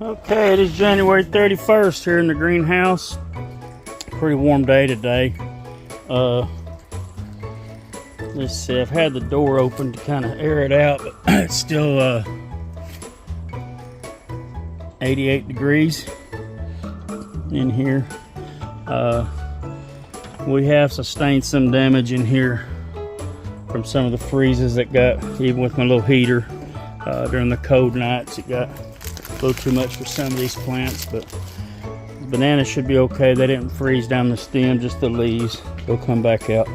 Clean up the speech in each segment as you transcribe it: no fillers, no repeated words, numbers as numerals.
Okay, it is January 31st here in the greenhouse. Pretty warm day today. Let's see, I've had the door open to kind of air it out, but it's still 88 degrees in here. We have sustained some damage in here from some of the freezes that got, even with my little heater, during the cold nights. It got a little too much for some of these plants, but the bananas should be okay. They didn't freeze down the stem, just the leaves. They'll come back out.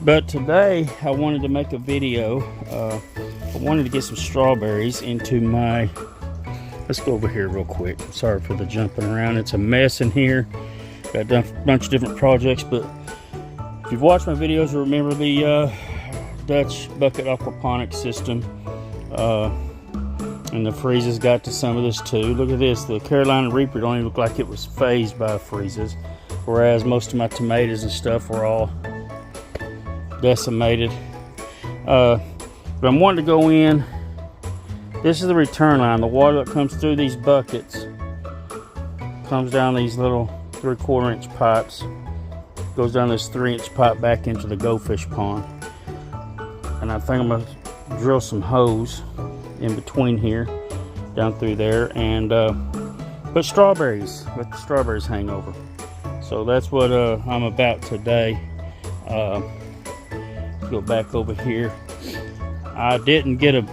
But today I wanted to make a video. I wanted to get some strawberries into my, let's go over here real quick. Sorry for the jumping around. It's a mess in here. Got done a bunch of different projects, but if you've watched my videos, remember the Dutch bucket aquaponic system. And the freezes got to some of this too. Look at this, the Carolina Reaper don't even look like it was phased by freezes, whereas most of my tomatoes and stuff were all decimated. But I'm wanting to go in. This is the return line. The water that comes through these buckets comes down these little 3/4 inch pipes, goes down this 3-inch pipe back into the goldfish pond. And I think I'm gonna drill some hose in between here, down through there, and put strawberries, let the strawberries hang over. So that's what I'm about today. Go back over here. I didn't get a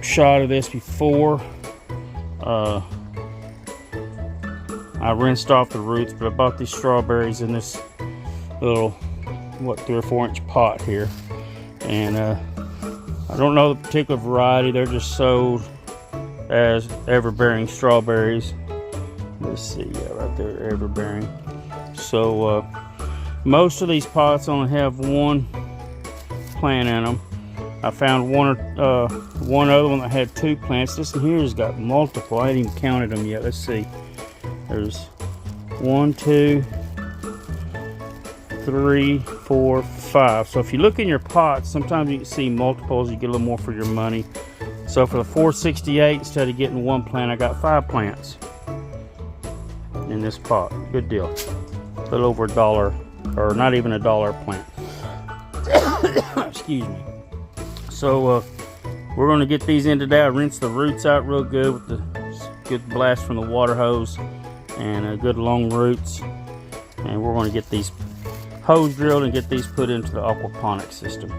shot of this before. I rinsed off the roots, but I bought these strawberries in this little, what, 3 or 4 inch pot here, and I don't know the particular variety. They're just sold as ever-bearing strawberries. Let's see, yeah, right there, ever-bearing. So most of these pots only have one plant in them. I found one other one that had 2 plants. This one here has got multiple. I ain't even counted them yet. Let's see. There's 1, 2, 3, 4, 5. So if you look in your pots, sometimes you can see multiples. You get a little more for your money. So for the $4.68, instead of getting 1 plant, I got 5 plants in this pot. Good deal. A little over $1, or not even $1 a plant. Excuse me. So we're going to get these in today. I rinse the roots out real good with the good blast from the water hose and good long roots. And we're going to get these hose drilled and get these put into the aquaponic system.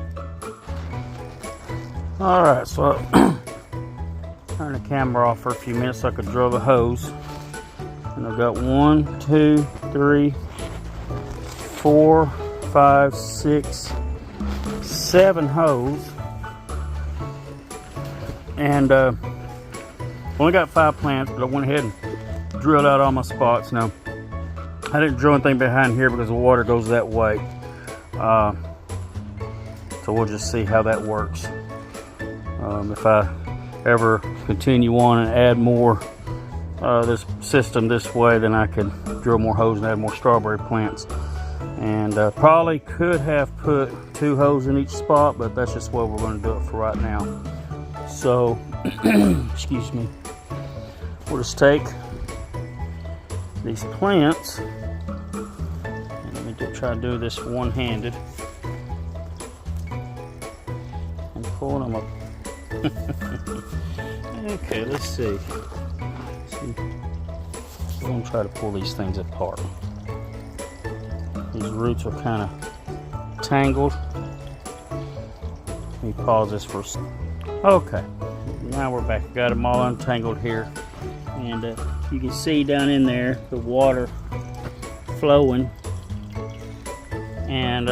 Alright, so I'll turn the camera off for a few minutes so I could drill the hose. And I've got 1, 2, 3, 4, 5, 6, 7 hose. And only got 5 plants, but I went ahead and drilled out all my spots. Now, I didn't drill anything behind here because the water goes that way. So we'll just see how that works. If I ever continue on and add more this system this way, then I could drill more hose and add more strawberry plants. And probably could have put 2 hoses in each spot, but that's just what we're going to do it for right now. So, excuse me. We'll just take these plants, and let me try to do this one-handed and pull them up. Okay, let's see. We're going to try to pull these things apart. These roots are kind of tangled. Let me pause this for a second. Okay, now we're back. Got them all untangled here, and you can see down in there the water flowing, and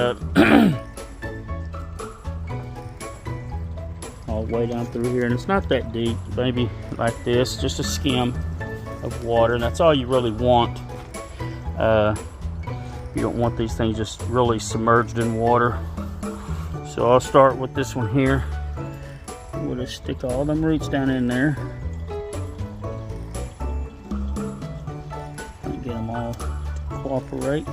all the way down through here. And it's not that deep, maybe like this, just a skim of water, and that's all you really want. You don't want these things just really submerged in water. So I'll start with this one here. We'll just stick all them roots down in there. And get them all to cooperate.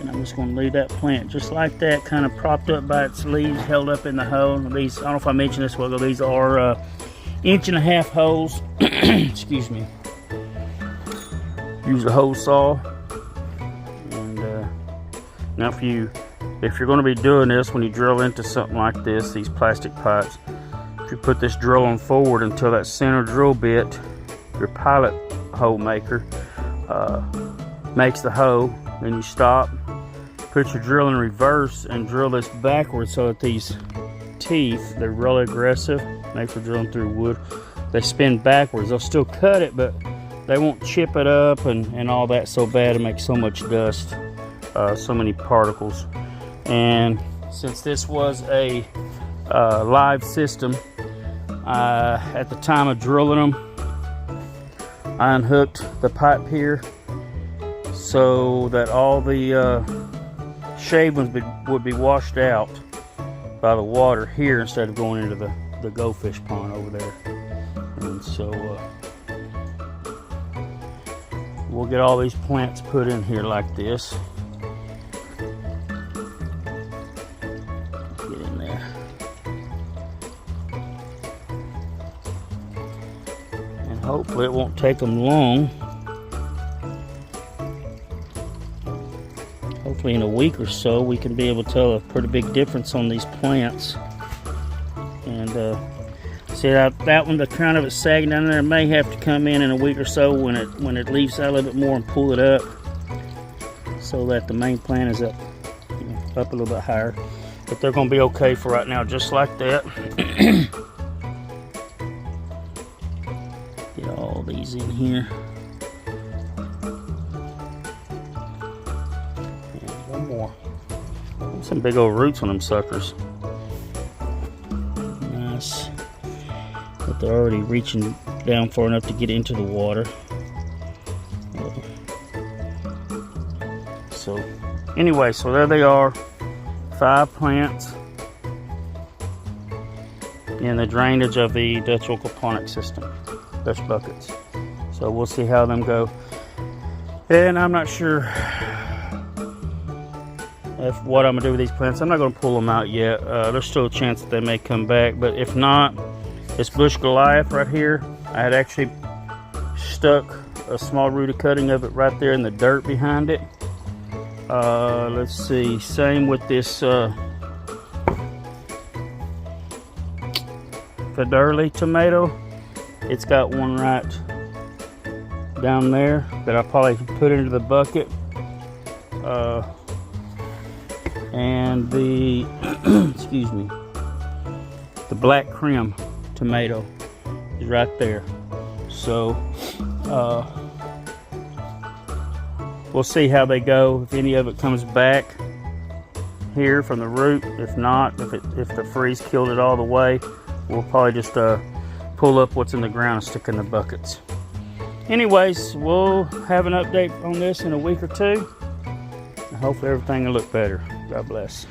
And I'm just going to leave that plant just like that, kind of propped up by its leaves, held up in the hole. These, I don't know if I mentioned this a while ago, these are 1.5-inch holes. Excuse me. Use a hole saw. And now if you're going to be doing this when you drill into something like this, these plastic pipes, if you put this drilling forward until that center drill bit, your pilot hole maker, makes the hole, then you stop, put your drill in reverse and drill this backwards so that these teeth, they're really aggressive, made for drilling through wood, they spin backwards. They'll still cut it, but they won't chip it up and all that so bad and make so much dust, so many particles. And since this was a live system, at the time of drilling them, I unhooked the pipe here so that all the shavings would be washed out by the water here instead of going into the goldfish pond over there. And so we'll get all these plants put in here like this. Get in there. And hopefully it won't take them long. Hopefully in a week or so we can be able to tell a pretty big difference on these plants. And see that one, the crown of it sagging down there, may have to come in a week or so when it leaves out a little bit more and pull it up so that the main plant is up, up a little bit higher. But they're going to be okay for right now, just like that. Get all these in here. One more. Some big old roots on them suckers. Nice. But they're already reaching down far enough to get into the water. So anyway, so there they are. 5 plants in the drainage of the Dutch aquaponic system, Dutch buckets. So we'll see how them go. And I'm not sure what I'm gonna do with these plants. I'm not gonna pull them out yet. There's still a chance that they may come back, but if not, this bush Goliath right here, I had actually stuck a small rooted cutting of it right there in the dirt behind it. Let's see, same with this Federle tomato. It's got one right down there that I'll probably put into the bucket. And the excuse me, the black creme tomato is right there. So we'll see how they go, if any of it comes back here from the root. If not, if the freeze killed it all the way, we'll probably just pull up what's in the ground and stick in the buckets. Anyways, we'll have an update on this in a week or two. Hopefully everything will look better. God bless.